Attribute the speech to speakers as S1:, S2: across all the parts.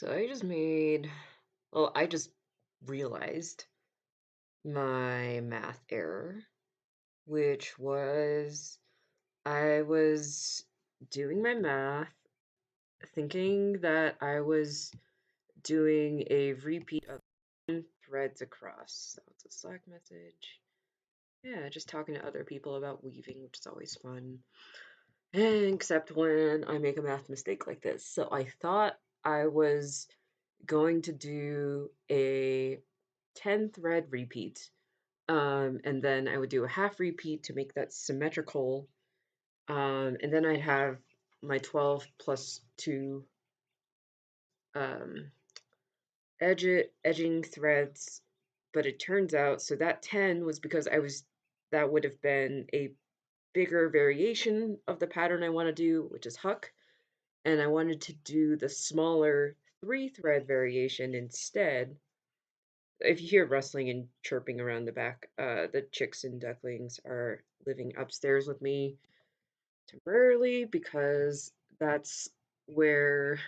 S1: So I just realized my math error, which was I was doing my math thinking that I was doing a repeat of threads across. So it's a Slack message. Yeah, just talking to other people about weaving, which is always fun. Except when I make a math mistake like this. So I thought I was going to do a 10 thread repeat. And then I would do a half repeat to make that symmetrical. And then I'd have my 12 plus 2 um, edging threads. But it turns out, so that 10 was because that would have been a bigger variation of the pattern I want to do, which is Huck. And I wanted to do the smaller 3 thread variation instead. If you hear rustling and chirping around the back, the chicks and ducklings are living upstairs with me temporarily because that's where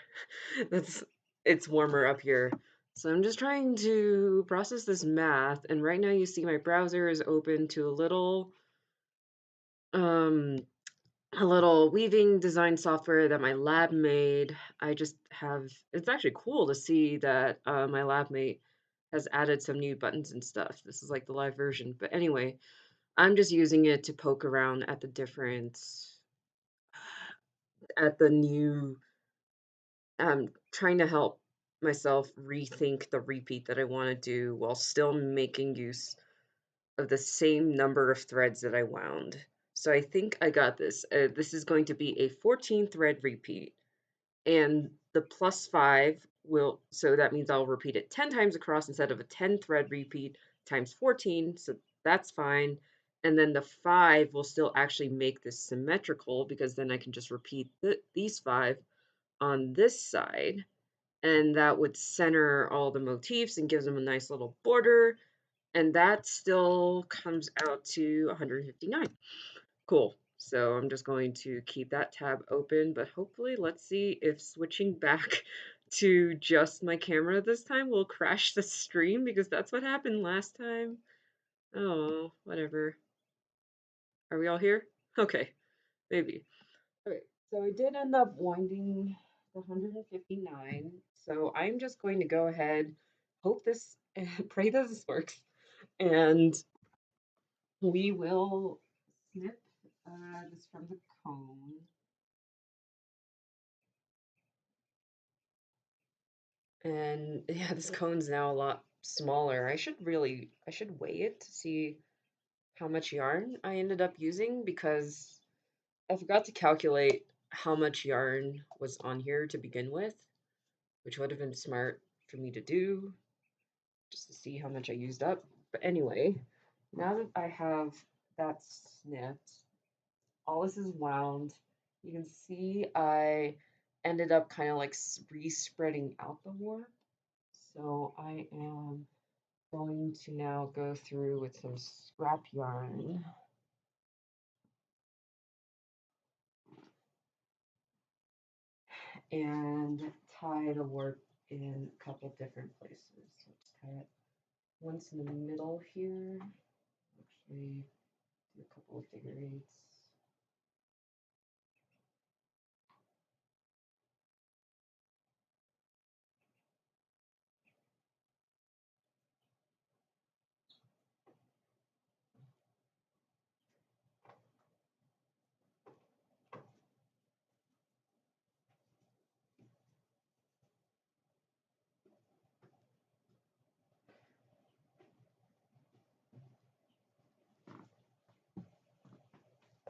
S1: that's it's warmer up here. So I'm just trying to process this math, and right now you see my browser is open to um a little weaving design software that my lab made. It's actually cool to see that my lab mate has added some new buttons and stuff. This is like the live version. But anyway, I'm just using it to poke around at the new, trying to help myself rethink the repeat that I want to do while still making use of the same number of threads that I wound. So I think I got this. This is going to be a 14 thread repeat. And the plus 5 so that means I'll repeat it 10 times across instead of a 10 thread repeat times 14, so that's fine. And then the 5 will still actually make this symmetrical because then I can just repeat these 5 on this side, and that would center all the motifs and gives them a nice little border, and that still comes out to 159. Cool. So I'm just going to keep that tab open, but hopefully let's see if switching back to just my camera this time will crash the stream because that's what happened last time. Oh, whatever. Are we all here? Okay, maybe. Okay, so I did end up winding the 159. So I'm just going to go ahead, hope this, pray that this works, and we will snip this from the cone. And yeah, this cone's now a lot smaller. I should weigh it to see how much yarn I ended up using because I forgot to calculate how much yarn was on here to begin with, which would have been smart for me to do just to see how much I used up. But anyway, now that I have that snipped, all this is wound. You can see I ended up kind of like re-spreading out the warp. So I am going to now go through with some scrap yarn and tie the warp in a couple different places. So let's tie it once in the middle here. Actually, do a couple of figure eights.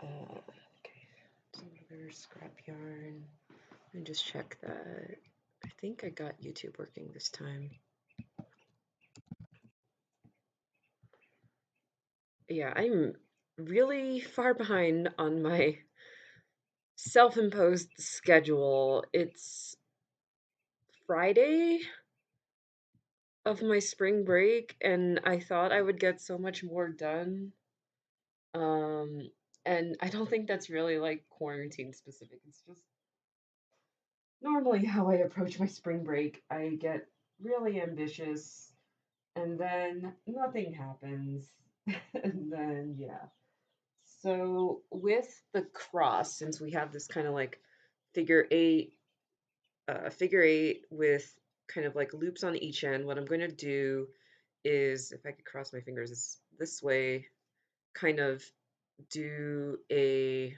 S1: Okay, some other scrap yarn. Let me just check that. I think I got YouTube working this time. Yeah, I'm really far behind on my self-imposed schedule. It's Friday of my spring break, and I thought I would get so much more done. Um, and I don't think that's really like quarantine specific. It's just normally how I approach my spring break. I get really ambitious and then nothing happens. And then, yeah. So with the cross, since we have this kind of like figure eight, figure eight with kind of like loops on each end, what I'm going to do is, if I could cross my fingers, is this way, kind of do a,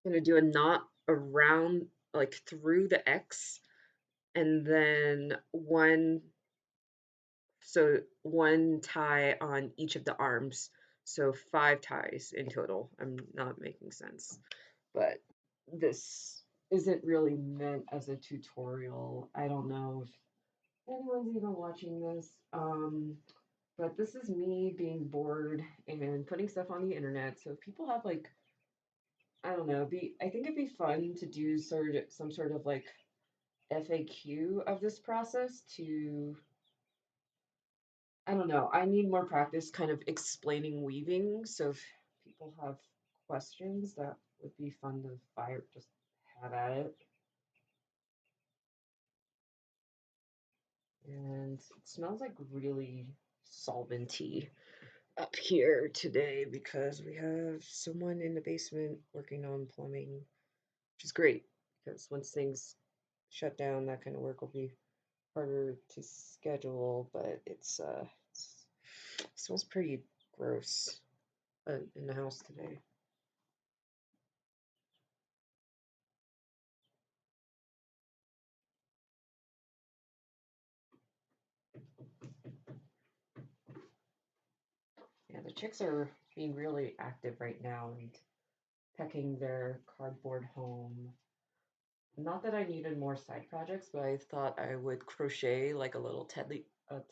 S1: going to do a knot around, like through the X, and then one tie on each of the arms. So five ties in total. I'm not making sense, but this isn't really meant as a tutorial. I don't know if anyone's even watching this. But this is me being bored and putting stuff on the internet. So if people have like, I don't know, be I think it'd be fun to do some sort of like FAQ of this process to, I don't know, I need more practice kind of explaining weaving. So if people have questions, that would be fun to fire just have at it. And it smells like really solventy up here today because we have someone in the basement working on plumbing, which is great because once things shut down, that kind of work will be harder to schedule. But it smells pretty gross in the house today. Yeah, the chicks are being really active right now and pecking their cardboard home. Not that I needed more side projects, but I thought I would crochet like a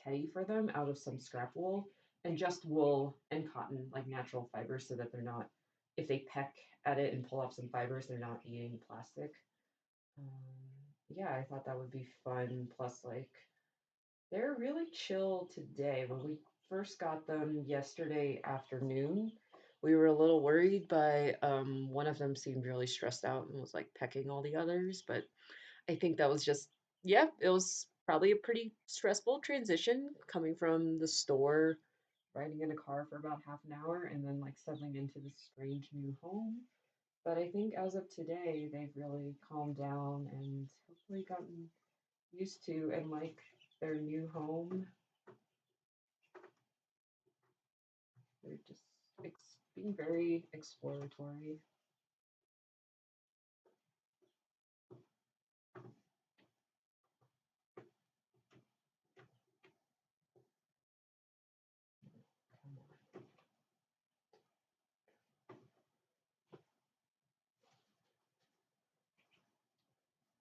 S1: teddy for them out of some scrap wool and just wool and cotton, like natural fibers, so that they're not, if they peck at it and pull off some fibers, they're not eating plastic. Yeah, I thought that would be fun. Plus, like, they're really chill today. When we first got them yesterday afternoon, we were a little worried by one of them seemed really stressed out and was like pecking all the others, but I think that was just, yeah, it was probably a pretty stressful transition coming from the store, riding in a car for about half an hour, and then like settling into this strange new home. But I think as of today, they've really calmed down and hopefully gotten used to and like their new home. They're just being very exploratory.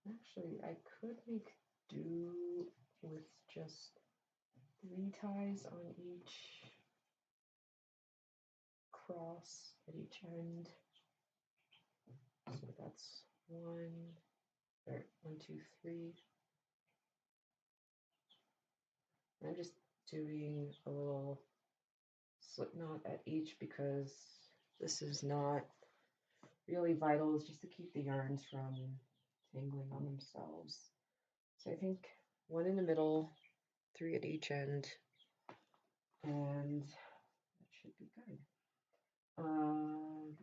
S1: Actually, I could make do with just three ties on each cross at each end. So that's one, or one, two, three. I'm just doing a little slip knot at each because this is not really vital. It's just to keep the yarns from tangling on themselves. So I think one in the middle, three at each end, and that should be good. Um,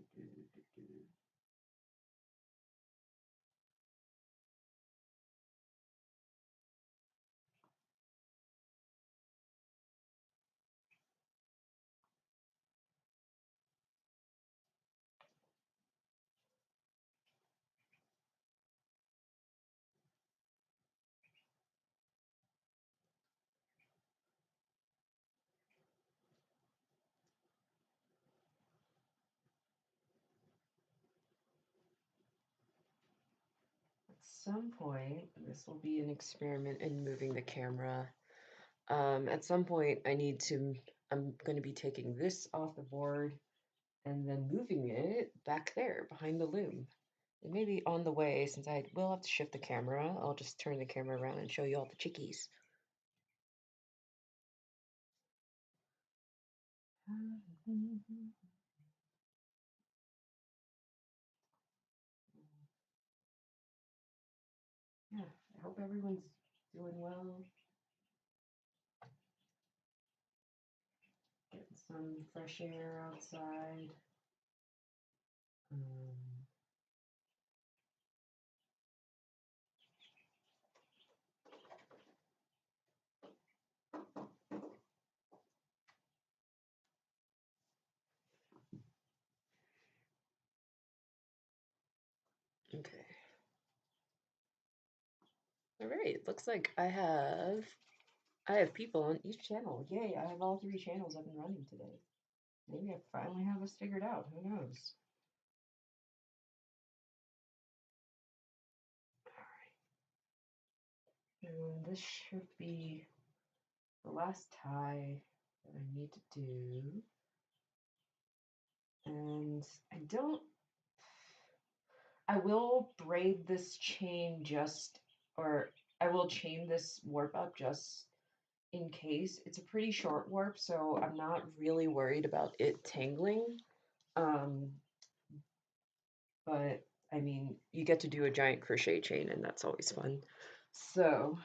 S1: at some point, this will be an experiment in moving the camera. At some point, I'm going to be taking this off the board and then moving it back there behind the loom. It may be on the way since I will have to shift the camera. I'll just turn the camera around and show you all the chickies. hope everyone's doing well. Getting some fresh air outside. Okay. All right. Looks like I have people on each channel. Yay! I have all 3 channels up and running today. Maybe I finally have us figured out. Who knows? All right. And this should be the last tie that I need to do. And I will braid this chain or I will chain this warp up just in case. It's a pretty short warp, so I'm not really worried about it tangling. Um, but I mean, you get to do a giant crochet chain, and that's always fun. So,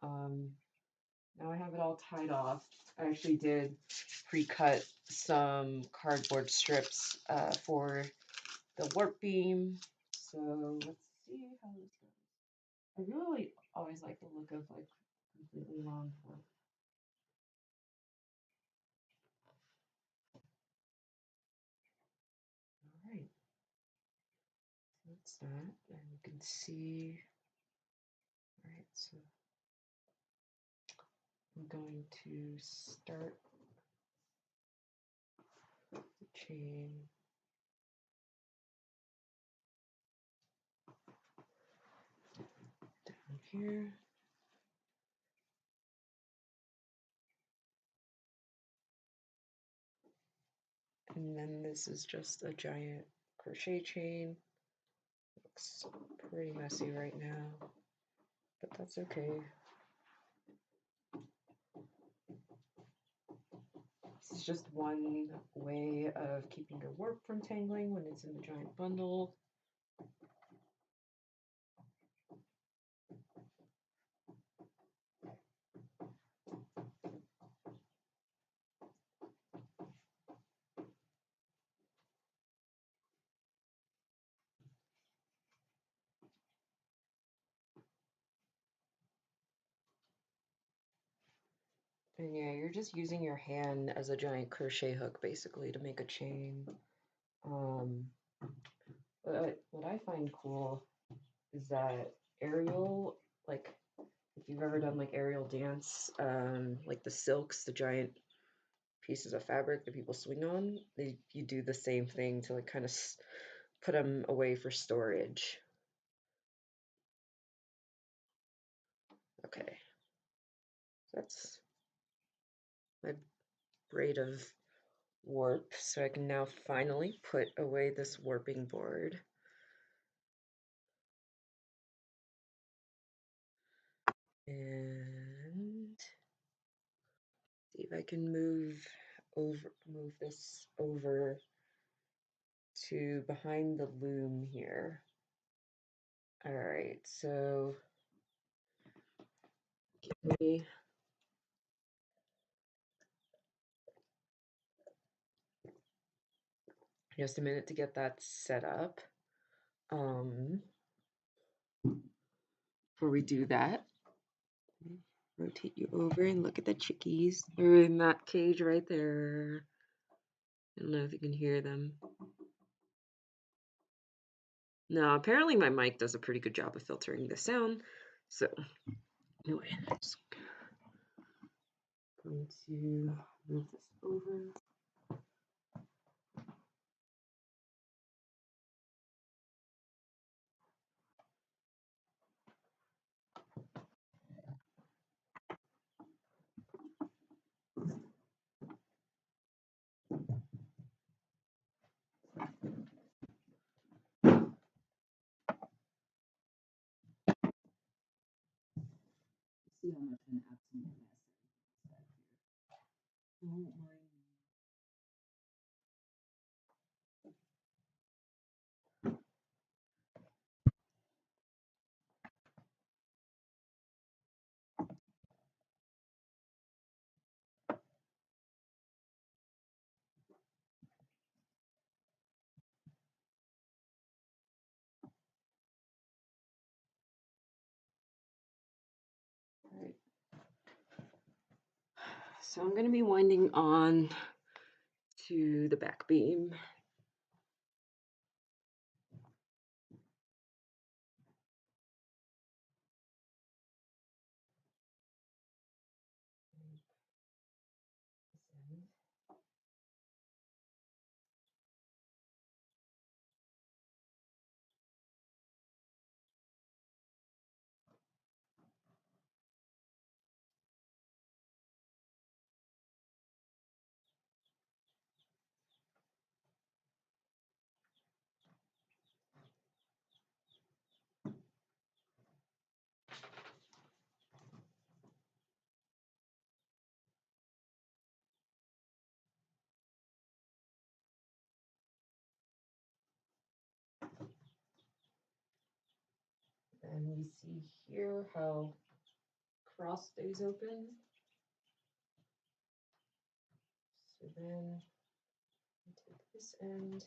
S1: now I have it all tied off. I actually did pre-cut some cardboard strips for the warp beam. So let's see how this goes. I really always like the look of like completely long warp. All right, so that's that, and you can see. All right, so I'm going to start the chain down here. And then this is just a giant crochet chain. Looks pretty messy right now, but that's okay. This is just one way of keeping your warp from tangling when it's in the giant bundle. And yeah, you're just using your hand as a giant crochet hook basically to make a chain. But what I find cool is that aerial, like if you've ever done like aerial dance, like the silks, the giant pieces of fabric that people swing on, you do the same thing to like kind of put them away for storage. Okay, that's my braid of warp, so I can now finally put away this warping board. And see if I can move this over to behind the loom here. All right, so give me just a minute to get that set up. Before we do that, rotate you over and look at the chickies. They're in that cage right there. I don't know if you can hear them. No, apparently my mic does a pretty good job of filtering the sound. So, anyway, I'm just going to move this over. See how much an absolute mess I won't mind. So I'm going to be winding on to the back beam. And we see here how cross stays open. So then we take this end,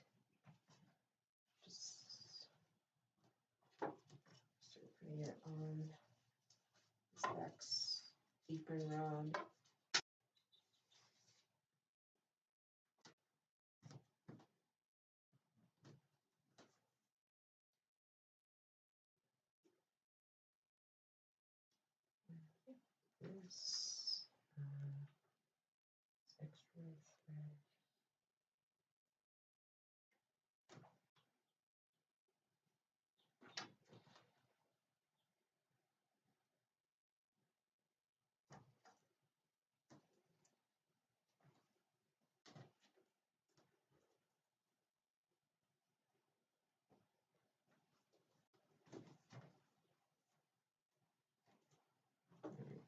S1: just start putting it on this back apron rod. This extra thread.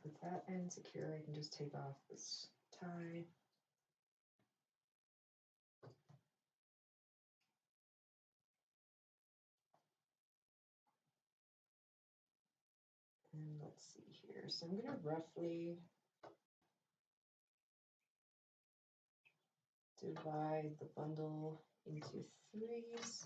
S1: With that end secure, I can just take off this tie. And let's see here. So I'm going to roughly divide the bundle into threes.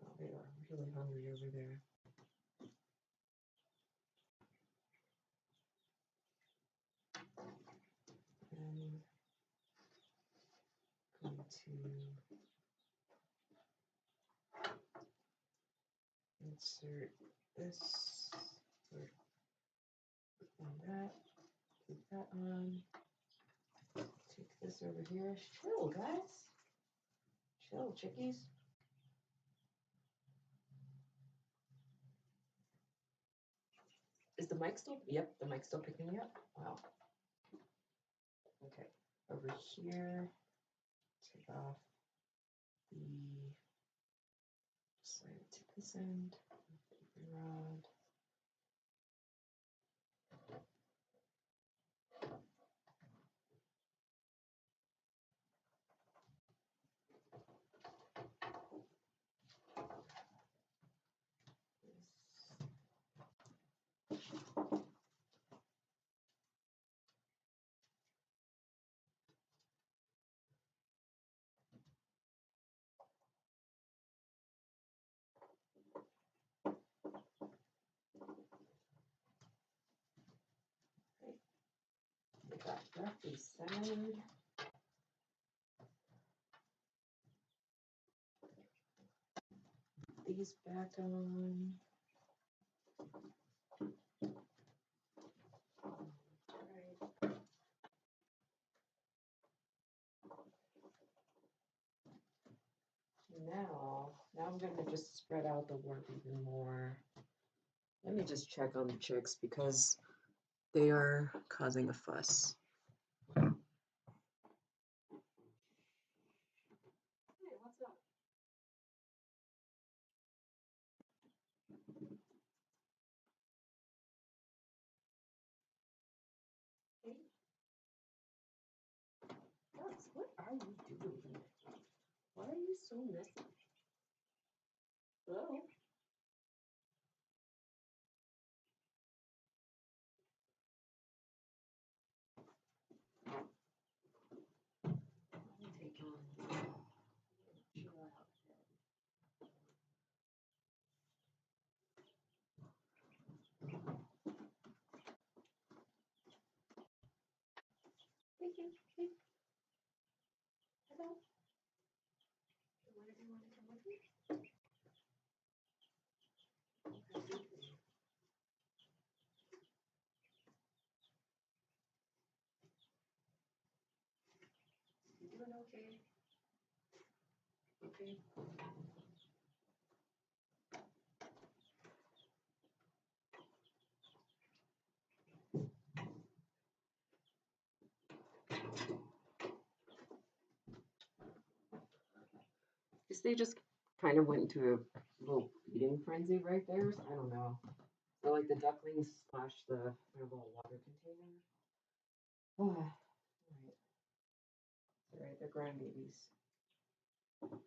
S1: Oh, they are really hungry over there. And going to insert this or on that, put that on, take this over here. Chill, guys. Chill, chickies. Is the mic still? Yep, the mic's still picking me up. Wow. Okay, over here, take off the slide it to this end, rod. Get that roughly centered. These back on. Right. Now I'm going to just spread out the warp even more. Let me just check on the chicks because they are causing a fuss. Hey, what's up? Hey, Alex, what are you doing? Why are you so messy? Hello? hey. Hello. Whenever you want to come with me. You doing okay? Okay. Guess they just kind of went into a little feeding frenzy right there. So I don't know. So like the ducklings splashed their little water container. Oh, all right. All right, they're grandbabies. All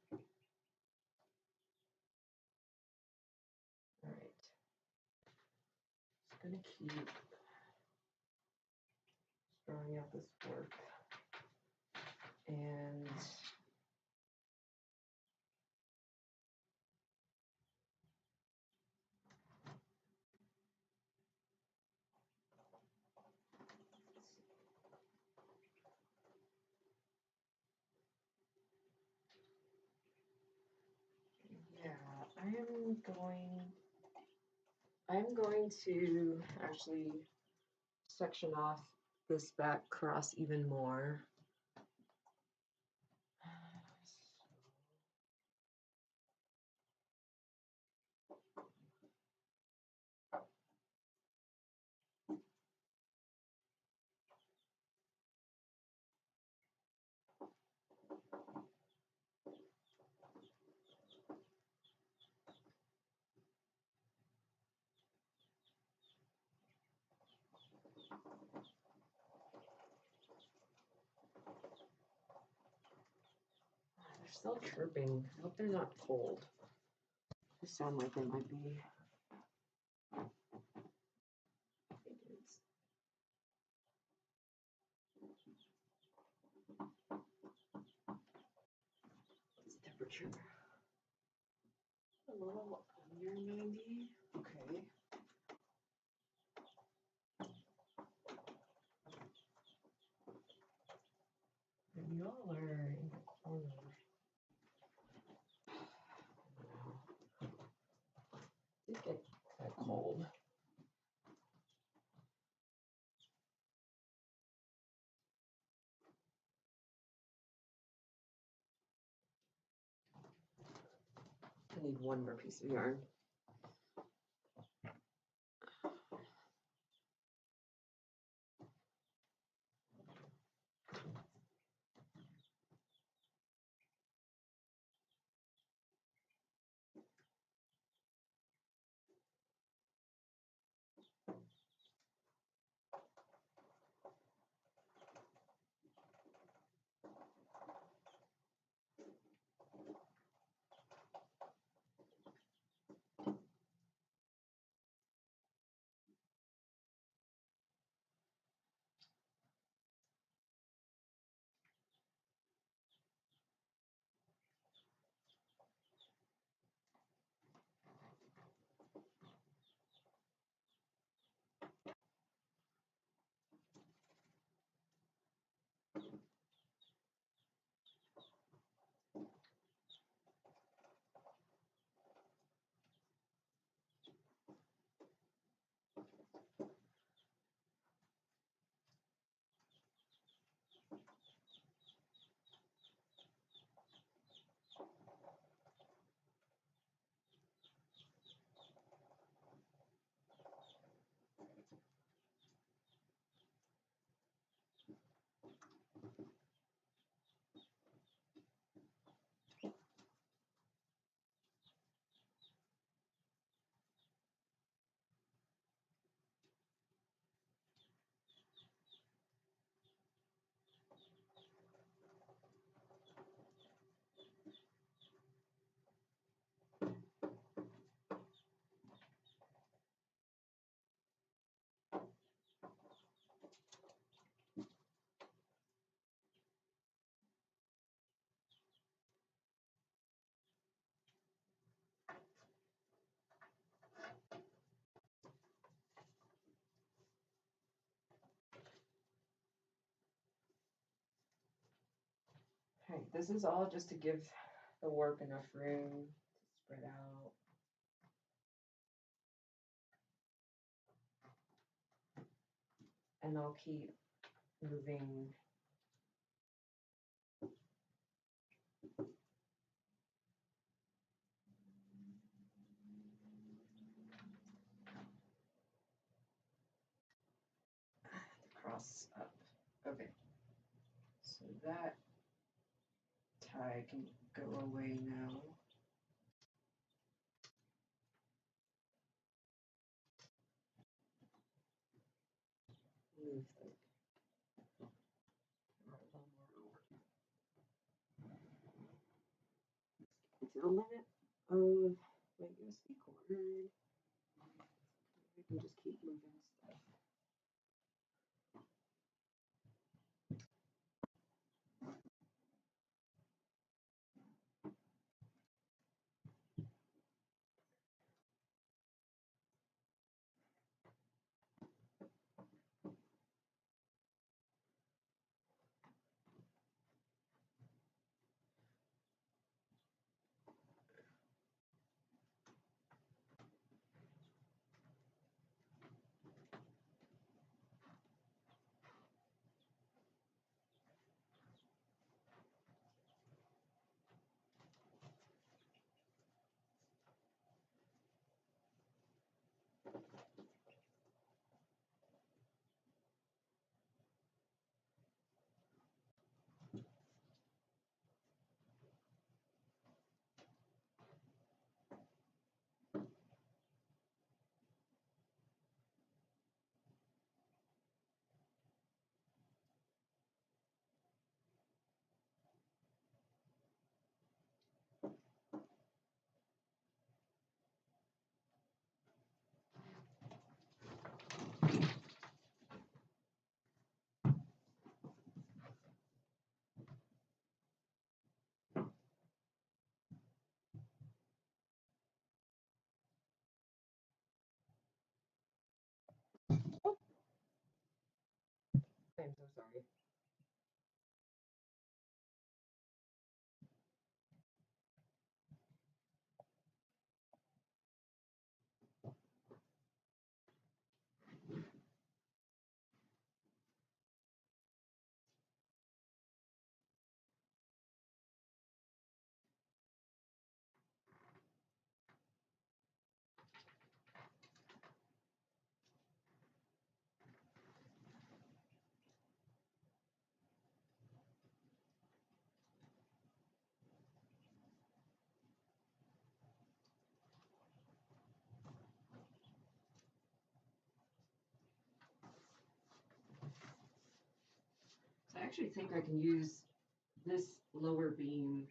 S1: right. Just gonna keep drawing out this work. And yeah, I'm going to actually section off this back cross even more. They're still chirping. I hope they're not cold. They sound like they might be. What's the temperature? A little under 90. Okay. And y'all are in the corner. It did get kind of cold. I need one more piece of yarn. this is all just to give the warp enough room to spread out. And I'll keep moving cross up. Okay, so that tie can go away now. Move the a little more over to the limit of my USB cord. I can just keep moving stuff. I'm so sorry. So I actually think I can use this lower beam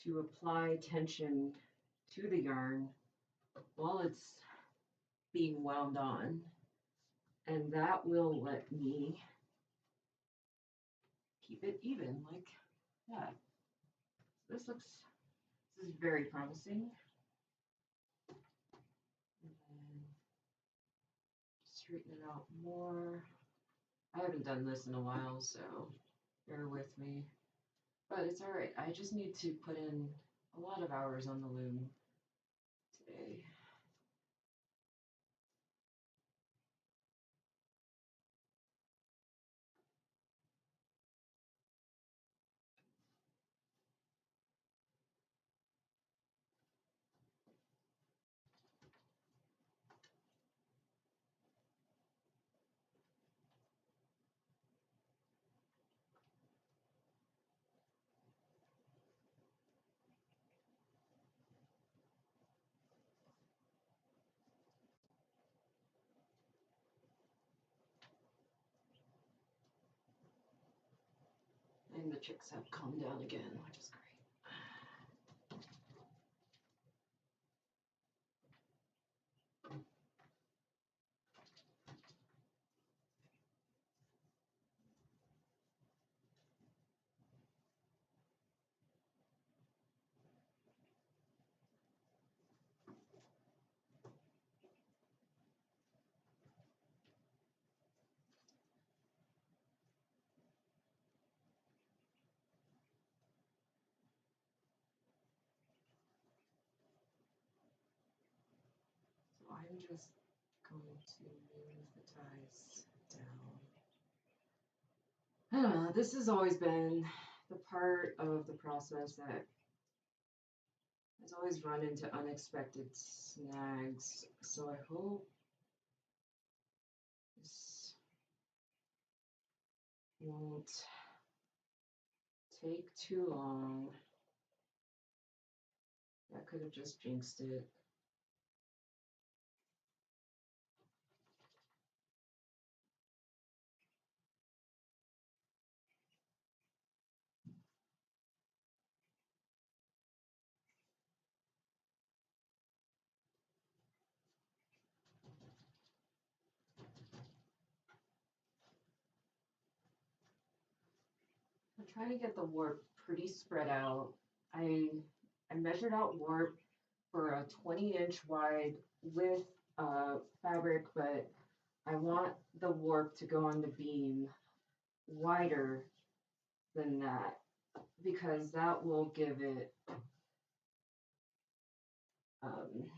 S1: to apply tension to the yarn while it's being wound on, and that will let me keep it even like that. So this is very promising. And then straighten it out more. I haven't done this in a while, so bear with me. But it's all right. I just need to put in a lot of hours on the loom today. And the chicks have calmed down again, which is great. just going to move the ties down. I don't know, this has always been the part of the process that has always run into unexpected snags, so I hope this won't take too long. That could have just jinxed it. I'm trying to get the warp pretty spread out. I measured out warp for a 20-inch wide width fabric, but I want the warp to go on the beam wider than that because that will give it um,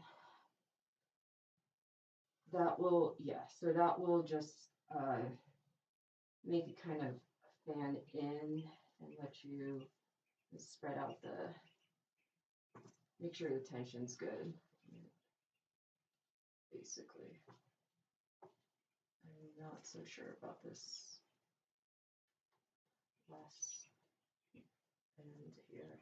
S1: so that will just make it kind of fan in and let you spread out make sure the tension's good, basically. I'm not so sure about this last end here.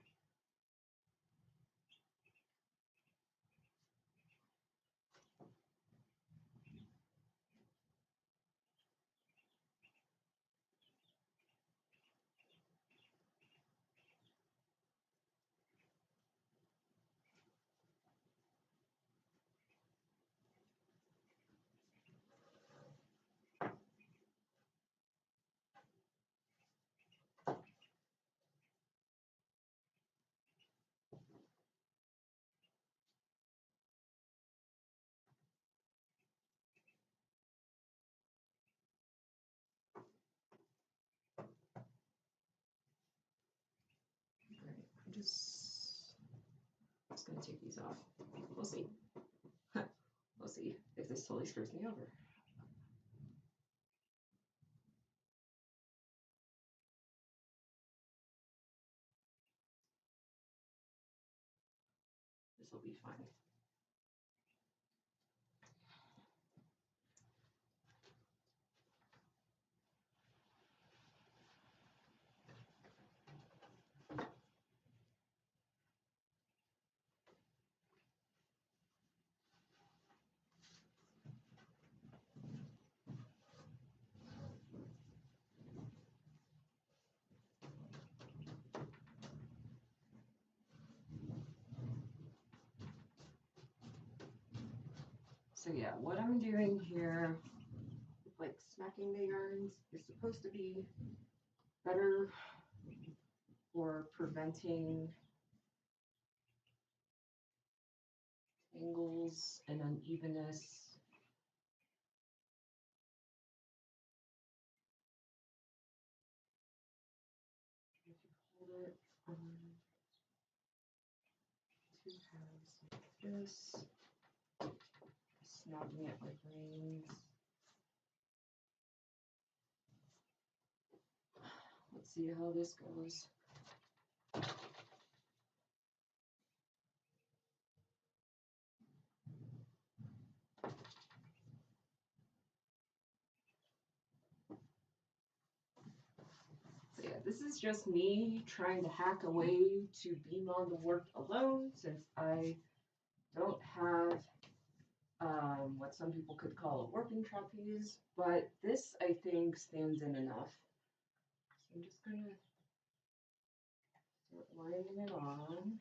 S1: I'm just gonna take these off. We'll see. We'll see if this totally screws me over. This will be fine. So yeah, what I'm doing here, like smacking the yarns, is supposed to be better for preventing tangles and unevenness. If you hold it on two halves like this, snapping it like rings. Let's see how this goes. So yeah, this is just me trying to hack away to beam on the work alone since I don't have what some people could call a working trapeze, but this I think stands in enough. So I'm just gonna start lining it on.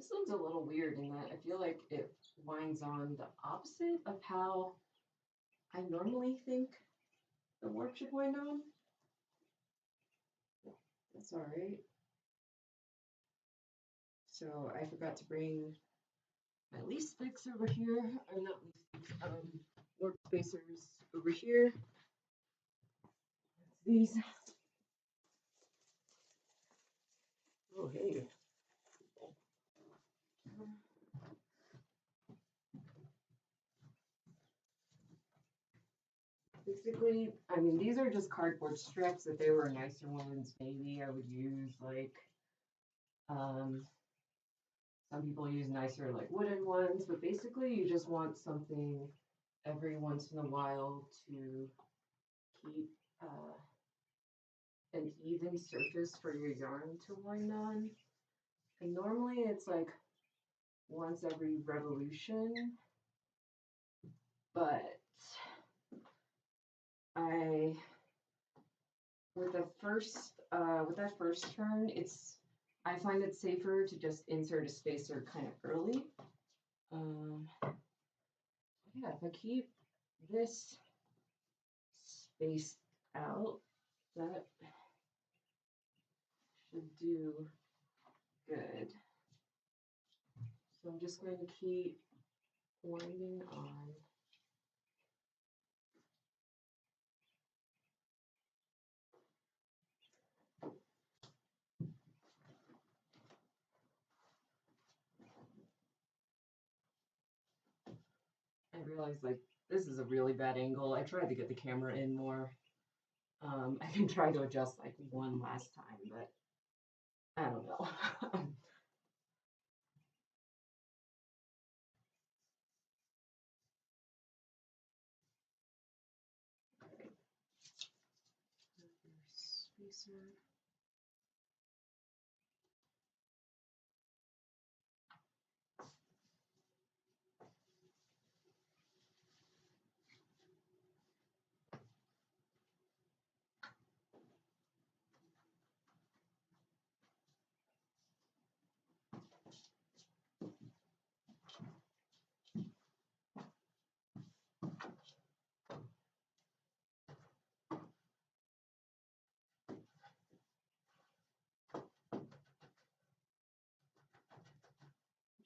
S1: This one's a little weird in that I feel like it winds on the opposite of how I normally think the warp should wind on. That's all right. So I forgot to bring my leaf sticks over here, or not leaf sticks, warp spacers over here. These. Oh, hey. Basically, I mean, these are just cardboard strips. If they were nicer ones, maybe I would use like, some people use nicer like wooden ones, but basically you just want something every once in a while to keep an even surface for your yarn to wind on. And normally it's like once every revolution, but I with that first turn, I find it safer to just insert a spacer kind of early. Yeah, if I keep this spaced out, that should do good. So I'm just going to keep winding on. I realized like this is a really bad angle. I tried to get the camera in more. I can try to adjust like one last time, but I don't know. Spacer.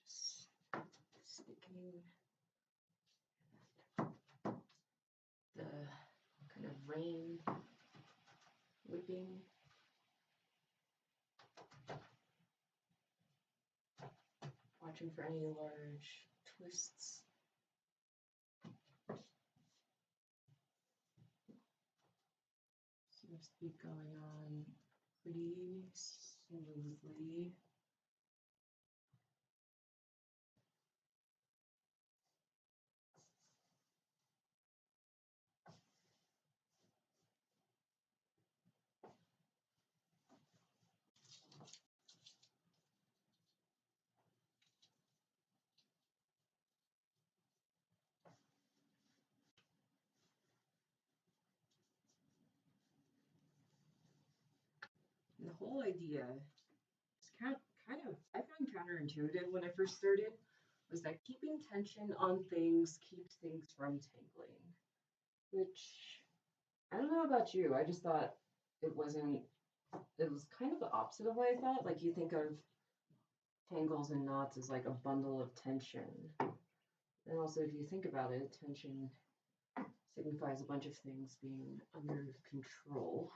S1: Just sticking the kind of rain whipping. Watching for any large twists. Seems to be going on pretty smoothly. And the whole idea is kind of I found counterintuitive when I first started, was that keeping tension on things keeps things from tangling. Which I don't know about you. I just thought it wasn't. It was kind of the opposite of what I thought. Like you think of tangles and knots as like a bundle of tension. And also, if you think about it, tension signifies a bunch of things being under control.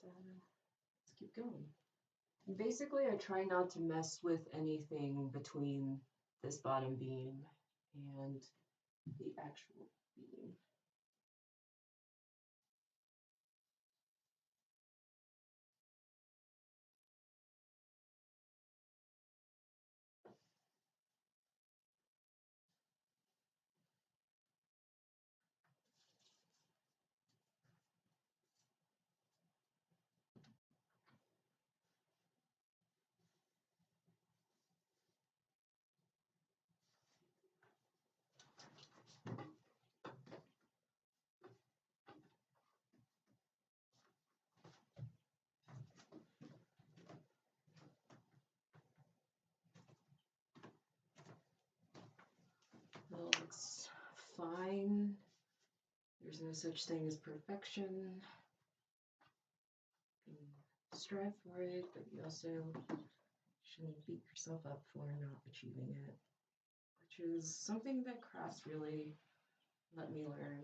S1: Let's keep going. And basically, I try not to mess with anything between this bottom beam and the actual beam. fine. There's no such thing as perfection. You can strive for it, but you also shouldn't beat yourself up for not achieving it, which is something that crafts really let me learn.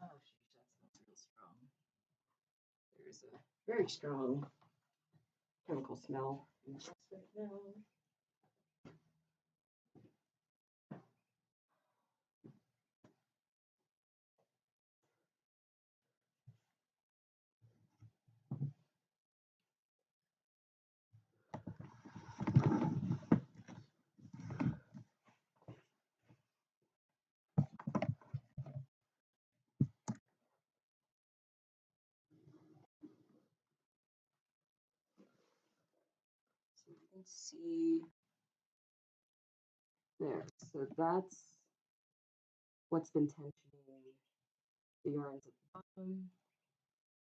S1: Oh, sheesh, that smells real strong. There's a very strong chemical smell in this right now. So you can see there. So that's what's been tensioning the yarns at the bottom.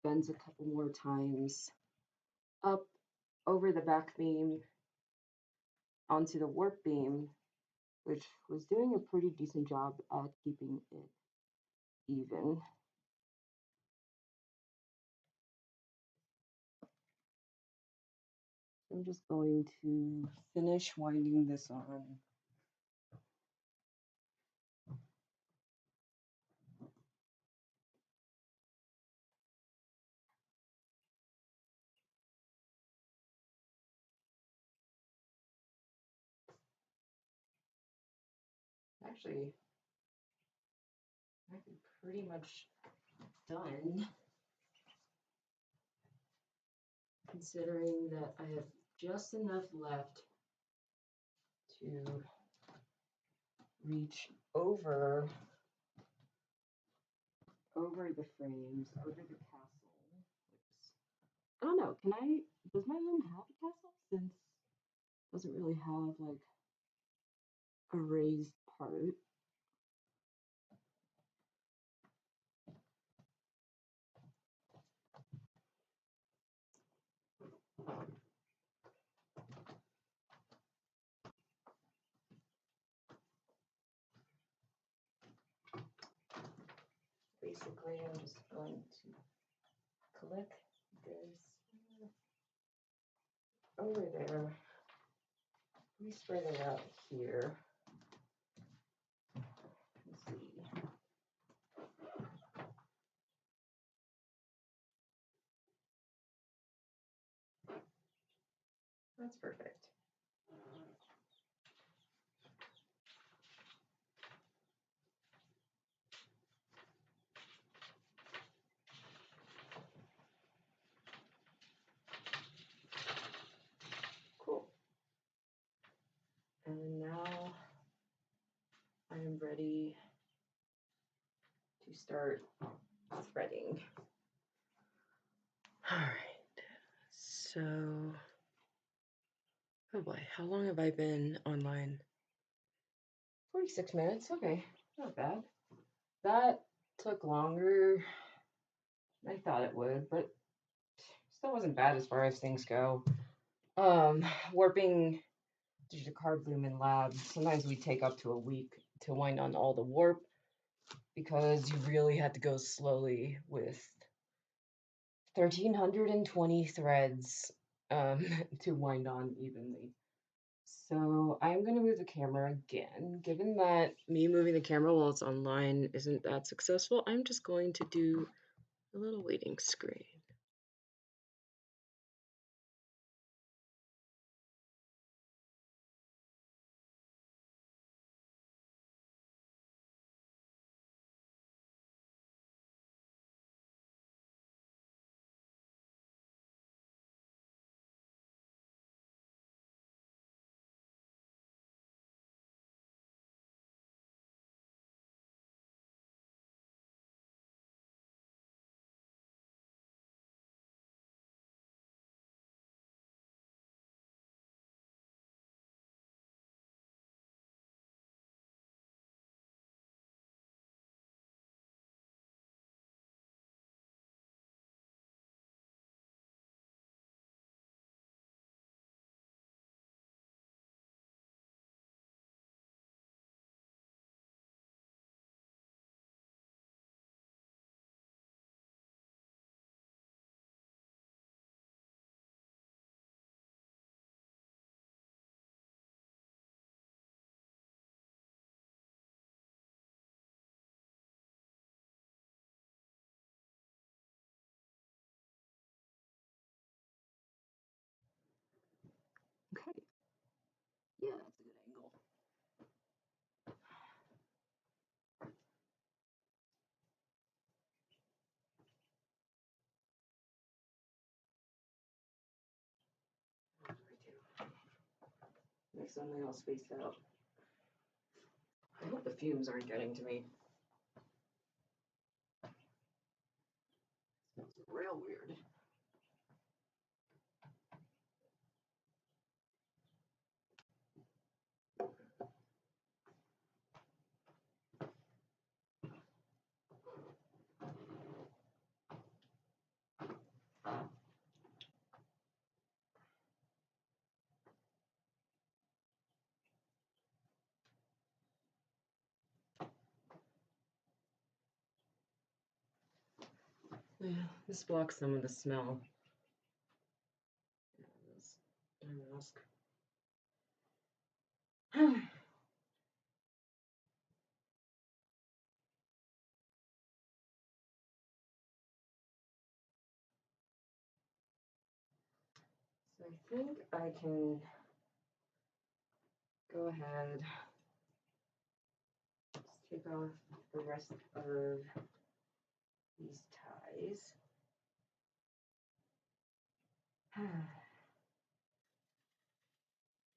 S1: Bends a couple more times up over the back beam onto the warp beam, which was doing a pretty decent job at keeping it even. I'm just going to finish winding this on. Actually, I'm pretty much done, considering that I have just enough left to reach over the frames, over the castle. I don't know, does my room have a castle since it doesn't really have like a raised part? Basically, I'm just going to click this over there. We spread it out here. Let's see. That's perfect. Cool. And now I am ready to start threading. All right. So Oh boy, how long have I been online? 46 minutes. Okay, not bad. That took longer than I thought it would, but still wasn't bad as far as things go. Um, Warping due to card bloom in labs, sometimes we take up to a week to wind on all the warp because you really had to go slowly with 1,320 threads to wind on evenly. So I'm going to move the camera again. Given that me moving the camera while it's online isn't that successful, I'm just going to do a little waiting screen. Okay, yeah, that's a good angle. Make something else spaced out. I hope the fumes aren't getting to me. It's real weird. Yeah, this blocks some of the smell. Mask. So I think I can go ahead, just take off the rest of these ties.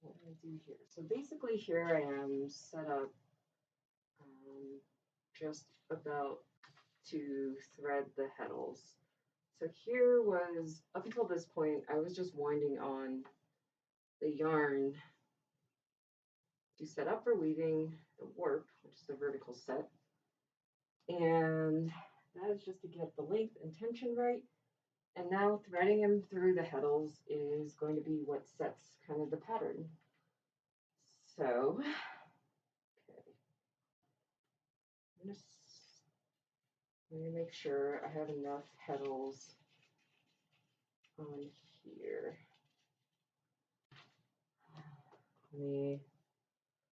S1: What do I do here? So basically here I am set up just about to thread the heddles. So here was, up until this point, I was just winding on the yarn to set up for weaving the warp, which is the vertical set. And that is just to get the length and tension right. And now threading them through the heddles is going to be what sets kind of the pattern. So, okay. I'm gonna make sure I have enough heddles on here.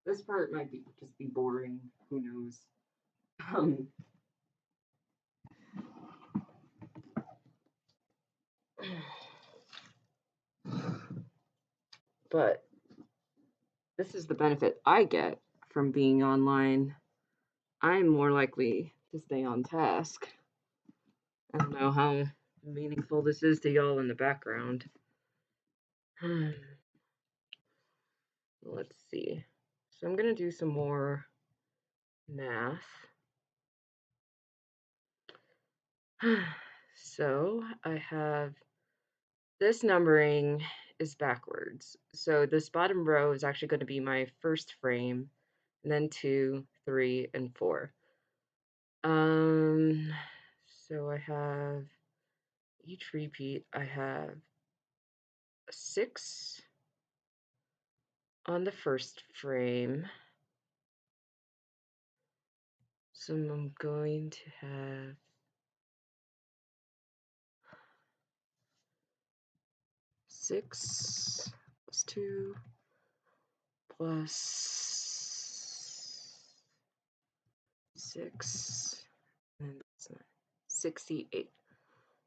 S1: This part might be just be boring. Who knows? Um, but this is the benefit I get from being online. I'm more likely to stay on task. I don't know how meaningful this is to y'all in the background. Let's see. So I'm gonna do some more math. So I have this numbering is backwards. So this bottom row is actually going to be my first frame, and then 2, 3, and 4. Um, so I have each repeat, I have 6 on the first frame. So I'm going to have 6 plus 2 plus 6, and that's not 68.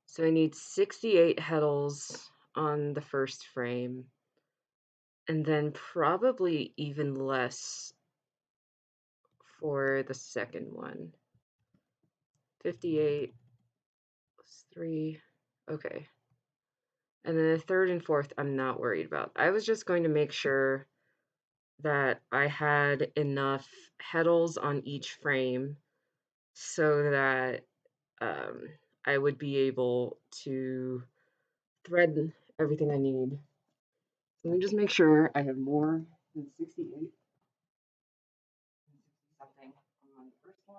S1: So I need 68 petals on the first frame, and then probably even less for the second one. 58 plus 3. Okay. And then the third and fourth, I'm not worried about. I was just going to make sure that I had enough petals on each frame so that I would be able to thread everything I need. Let me just make sure I have more than 68 something on the first one.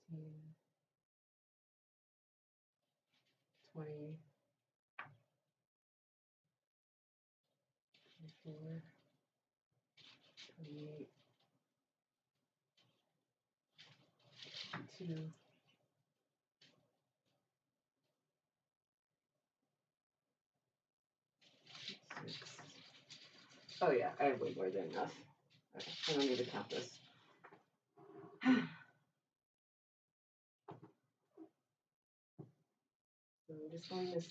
S1: 16, 20, 24, 28, 2, 6. Oh yeah, I have way more than enough. Okay, I don't need to count this. So I'm just going to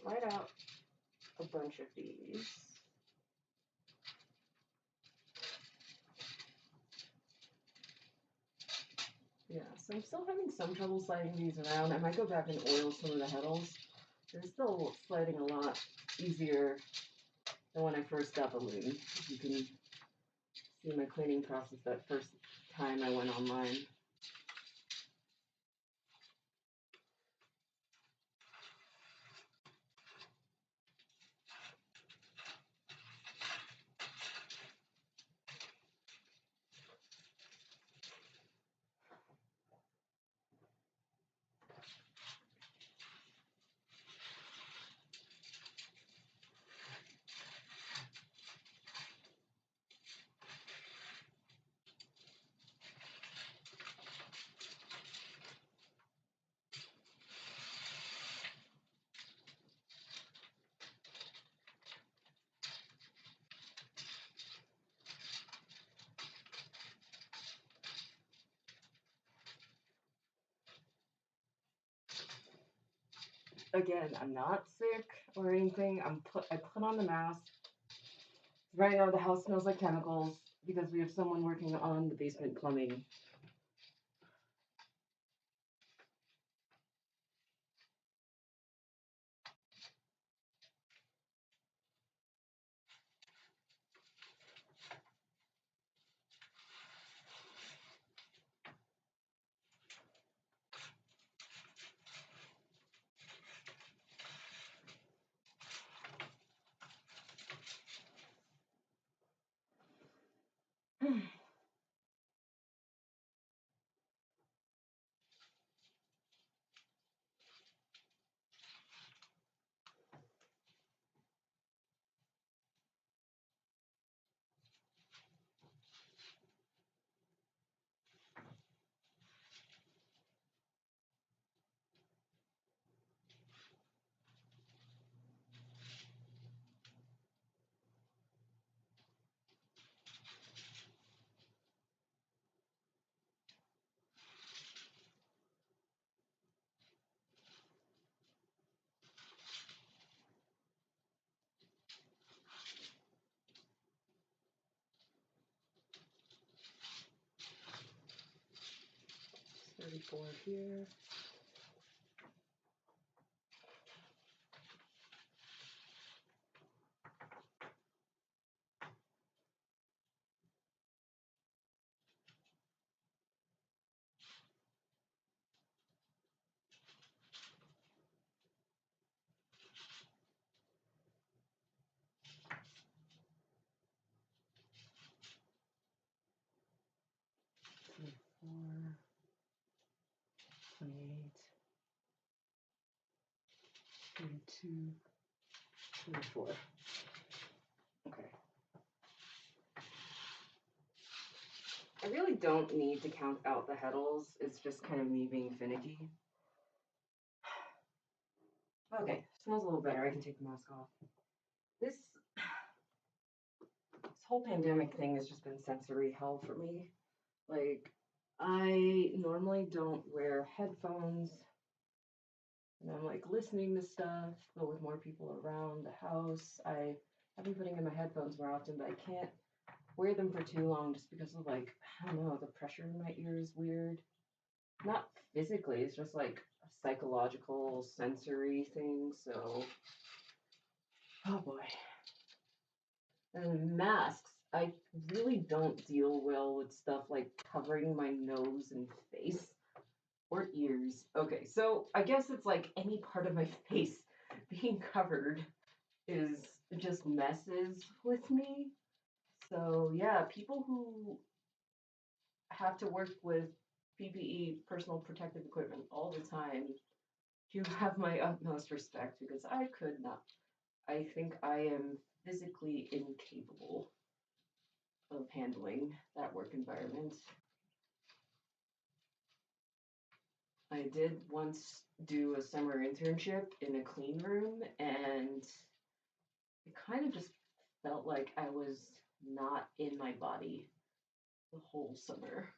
S1: slide out a bunch of these. Yeah, so I'm still having some trouble sliding these around. I might go back and oil some of the petals. They're still sliding a lot easier than when I first got the loom. You can see my cleaning process that first time I went online. Again, I'm not sick or anything. I put on the mask. Right now the house smells like chemicals because we have someone working on the basement plumbing. Hmm. 34 here. 22, 24. Okay. I really don't need to count out the heddles. It's just kind of me being finicky. Okay, smells a little better. I can take the mask off. This whole pandemic thing has just been sensory hell for me. Like, I normally don't wear headphones, and I'm like listening to stuff, but with more people around the house, I've been putting in my headphones more often, but I can't wear them for too long just because of, like, I don't know, the pressure in my ear is weird. Not physically, it's just like a psychological, sensory thing, so, oh boy. And masks, I really don't deal well with stuff like covering my nose and face or ears. Okay, so I guess it's like any part of my face being covered is just messes with me. So yeah, people who have to work with PPE, personal protective equipment, all the time, you have my utmost respect because I could not. I think I am physically incapable of handling that work environment. I did once do a summer internship in a clean room, and it kind of just felt like I was not in my body the whole summer.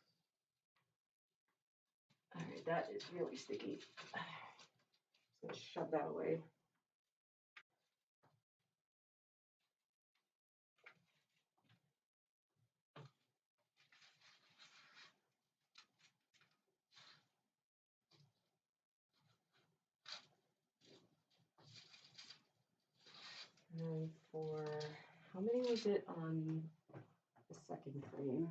S1: All right, that is really sticky. Just gonna shove that away. And then for, how many was it on the second frame?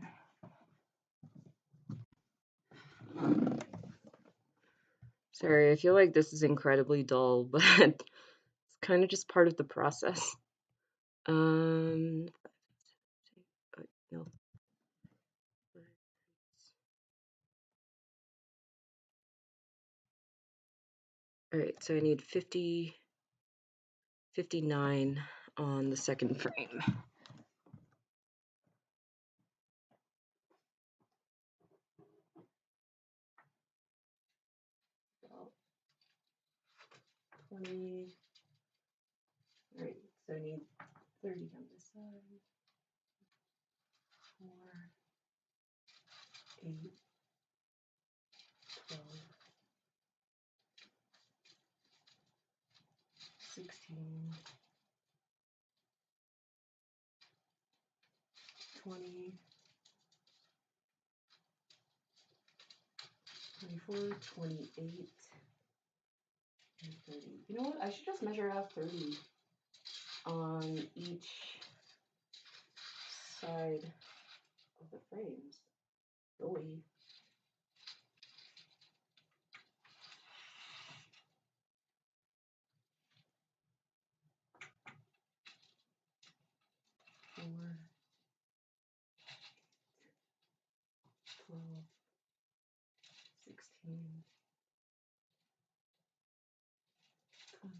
S1: Sorry, I feel like this is incredibly dull, but it's kind of just part of the process. No. All right, so I need 50, 59 on the second frame. About 20. All right, so I need 30 on this side. 4, 8, 12, 16, 20, 24, 28, and 30. You know what? I should just measure out 30 on each side of the frames. Really. Four, 12, 16, 20.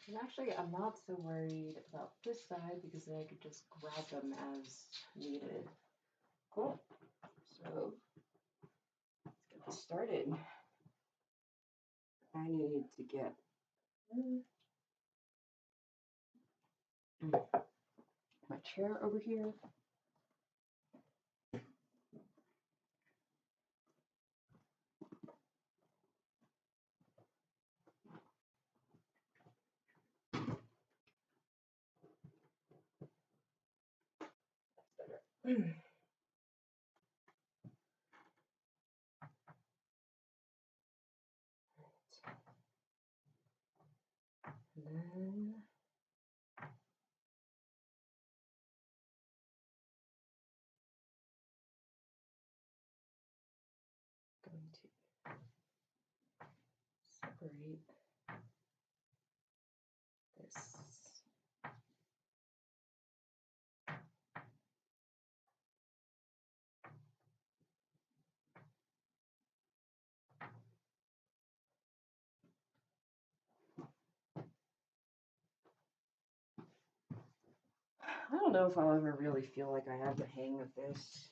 S1: And actually, I'm not so worried about this side because then I could just grab them as needed. Cool. So So let's get this started. I need to get my chair over here. That's better. And then going to separate this. I don't know if I'll ever really feel like I have the hang of this.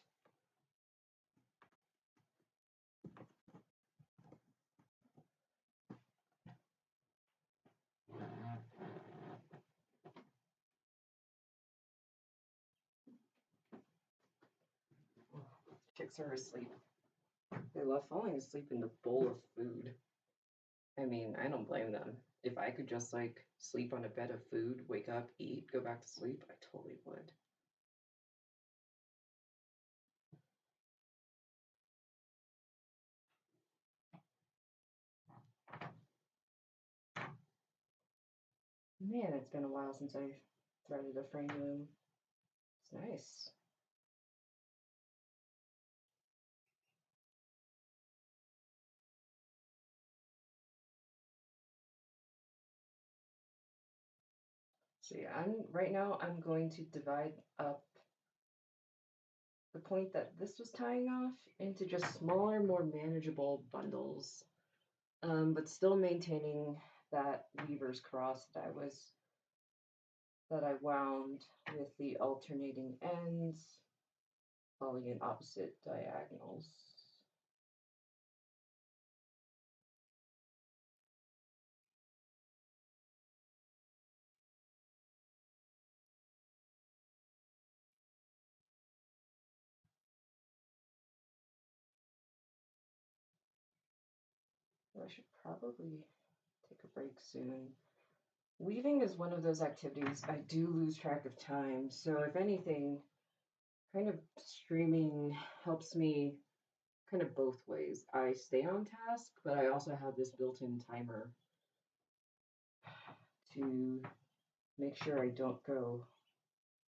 S1: Chicks are asleep. They love falling asleep in the bowl of food. I mean, I don't blame them. If I could just like sleep on a bed of food, wake up, eat, go back to sleep, I totally would. Man, it's been a while since I threaded a frame loom. It's nice. See, right now I'm going to divide up the point that this was tying off into just smaller, more manageable bundles, but still maintaining that weaver's cross that I wound with the alternating ends, falling in opposite diagonals. I should probably take a break soon. Weaving is one of those activities I do lose track of time, so if anything, kind of streaming helps me kind of both ways. I stay on task, but I also have this built-in timer to make sure I don't go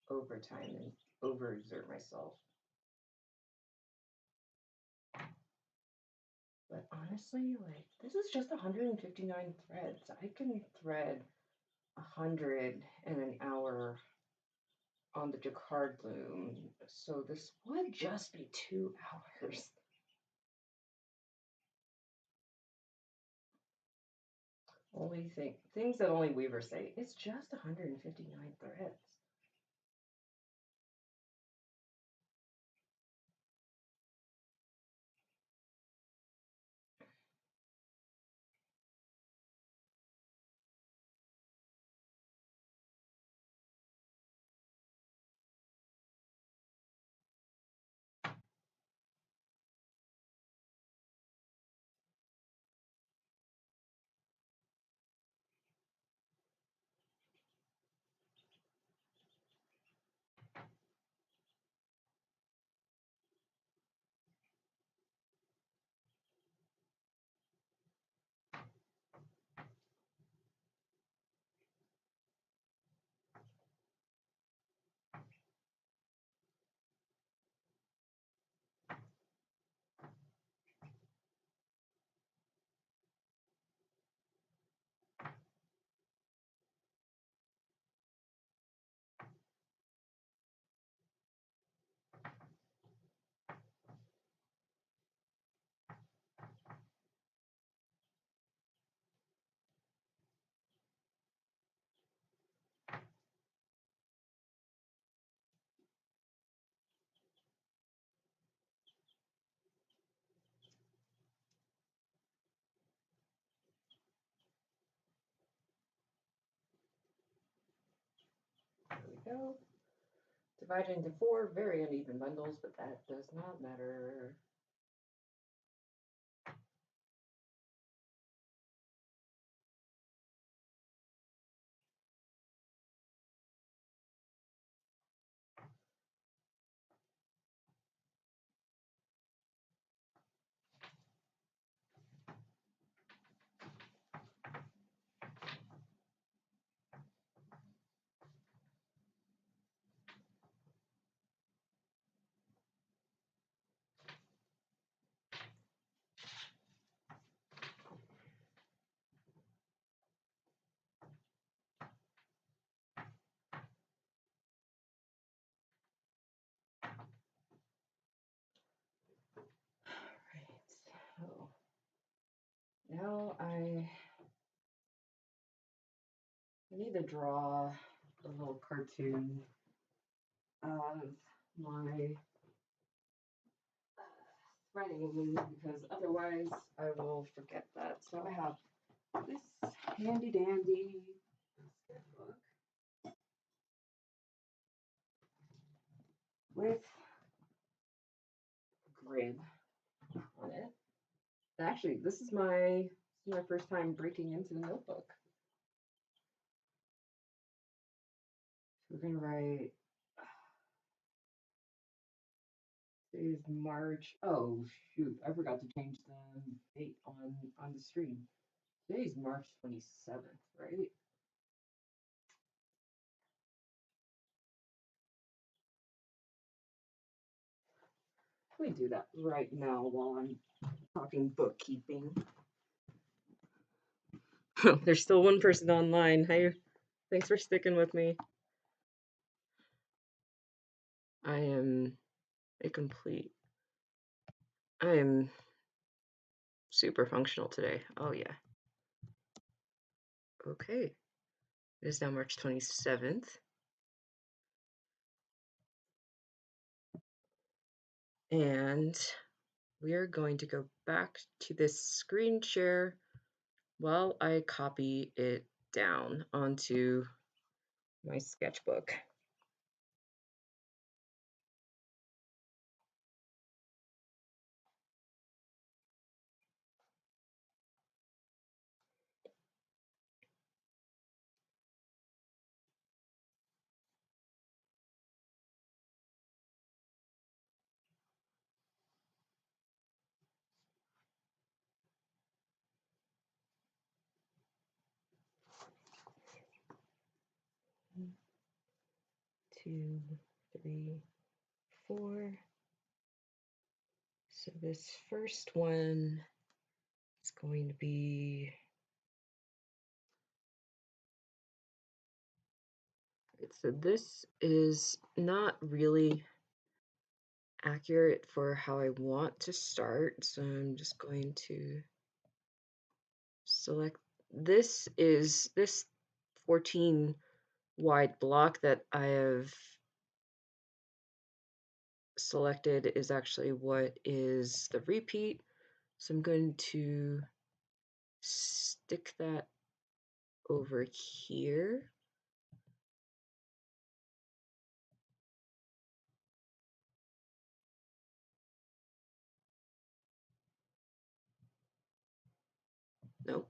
S1: overtime and overexert myself. But honestly, like, this is just 159 threads. I can thread 100 in an hour on the jacquard loom, so this would just be 2 hours. Only things that only weavers say, it's just 159 threads. we go. Divided into 4 very uneven bundles, but that does not matter. Right, so now I need to draw a little cartoon of my threading because otherwise I will forget that. So I have this handy dandy sketchbook with grid on it. Actually, this is my first time breaking into the notebook. So we're gonna write. Today's March. Oh shoot! I forgot to change the date on the stream. Today's March 27th, right? Let me do that right now while I'm talking bookkeeping. There's still one person online. Hi, thanks for sticking with me. I am a complete. I am super functional today. Oh yeah. Okay. It is now March 27th. And we are going to go back to this screen share while I copy it down onto my sketchbook. One, 2, 3, 4. So this first one is going to be. So this is not really accurate for how I want to start. So I'm just going to select. This is this 14 wide block that I have selected is actually what is the repeat. So I'm going to stick that over here. Nope.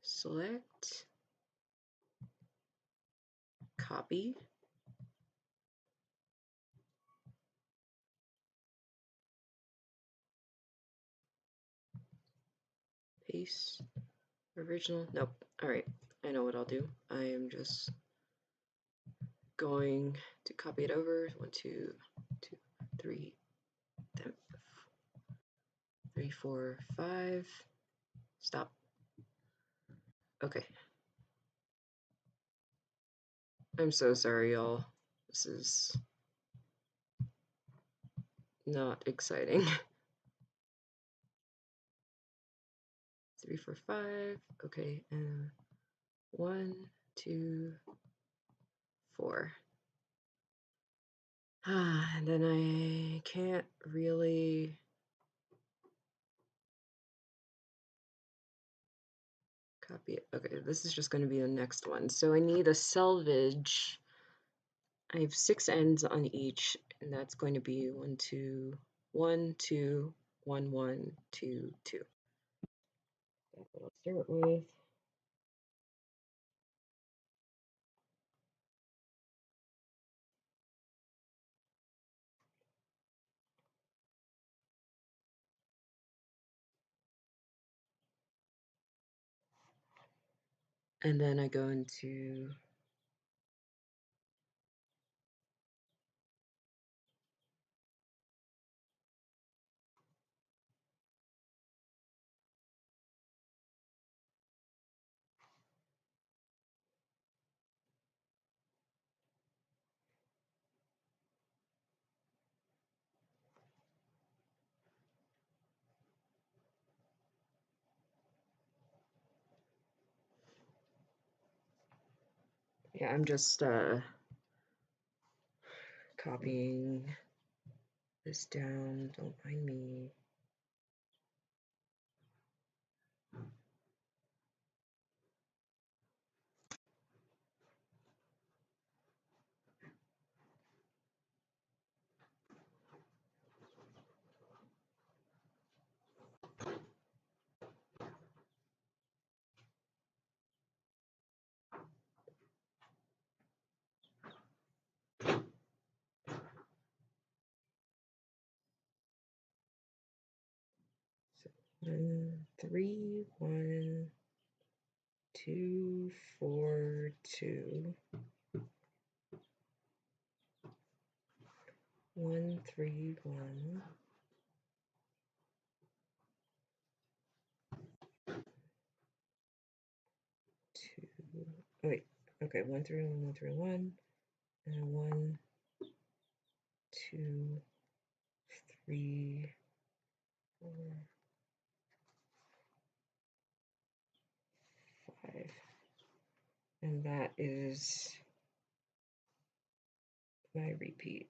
S1: Select, copy, paste, original. Nope. All right. I know what I'll do. I am just going to copy it over. 1, 2, 2, 3, 3, 4, 5. Stop. Okay. I'm so sorry, y'all. This is not exciting. 3, 4, 5. Okay, and 1, 2, 4. And then I can't really copy be okay. This is just going to be the next one. So I need a selvage. I have 6 ends on each, and that's going to be 1, 2, 1, 2, 1, 1, 2, 2. That's what I'll start with. And then I go into yeah, I'm just copying this down. Don't mind me. So 1, 3, 1, 2, 4, 2. 1, 3, 1. 2. Oh wait. Okay, 1, 3, 1, 1, 3, 1. And 1, 2, 3, 4, 5. And that is my repeat.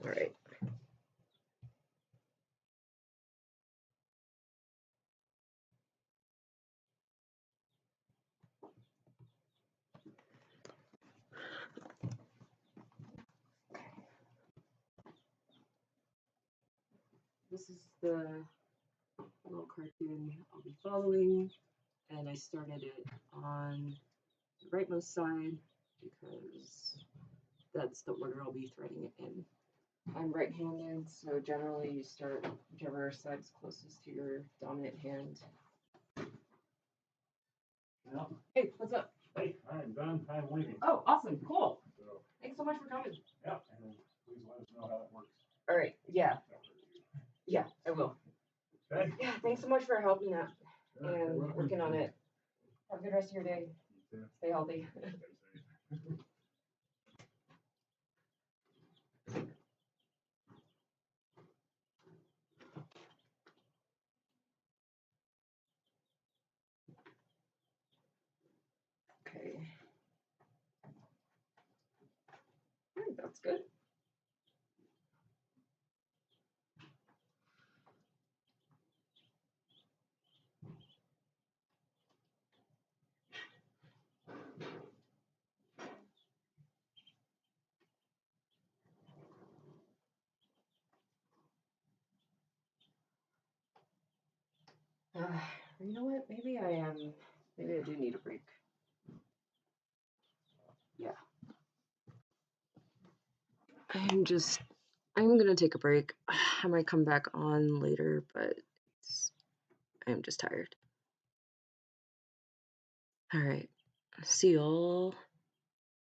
S1: All right. This is the little cartoon I'll be following, and I started it on the rightmost side because that's the order I'll be threading it in. I'm right-handed, so generally you start whichever side's closest to your dominant hand.
S2: Yeah.
S1: Hey, what's up?
S2: Hey, I'm done. I'm leaving.
S1: Oh, awesome, cool.
S2: So,
S1: Thanks so much for coming.
S2: yeah, and please let us know how that works.
S1: All right, yeah, I will.
S2: Okay?
S1: Yeah, thanks so much for helping out
S2: Sure, you're
S1: and
S2: welcome.
S1: working on it. Have a good rest of your day.
S2: You too.
S1: Stay healthy.
S2: Stay safe.
S1: Okay. I think that's good. You know what? Maybe I do need a break. Yeah. I'm gonna take a break. I might come back on later, but I'm just tired. All right. See y'all